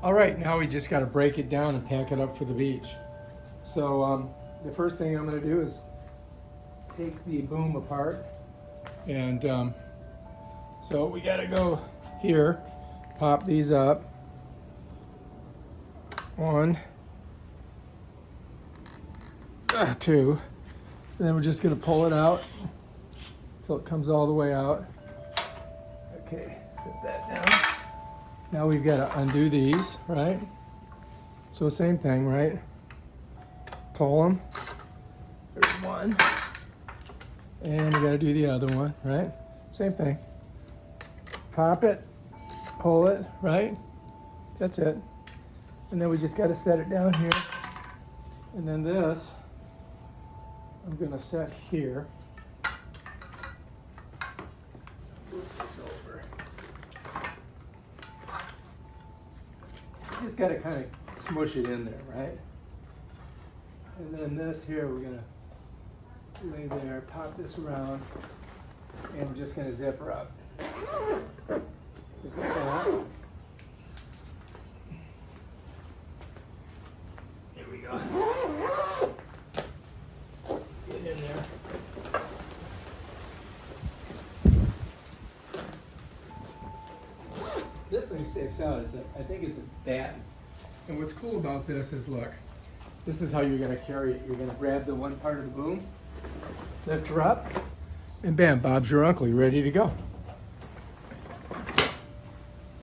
All right, now we just got to break it down and pack it up for the beach. So the first thing I'm going to do is take the boom apart. And so we got to go here, pop these up. 1, 2. And then we're just going to pull it out until it comes all the way out. Okay, set that down. Now we've got to undo these, right? So same thing, right? Pull them. There's one. And we got to do the other one, right? Same thing. Pop it, pull it, right? That's it. And then we just got to set it down here. And then this, I'm going to set here. Just got to kind of smush it in there, right? And then this here, we're going to lay there, pop this around, and we're just going to zip her up. Just like that. Here we go. Get in there. This thing sticks out. I think it's a bat. And what's cool about this is, look, this is how you're going to carry it. You're going to grab the one part of the boom, lift her up, and bam, Bob's your uncle. You're ready to go.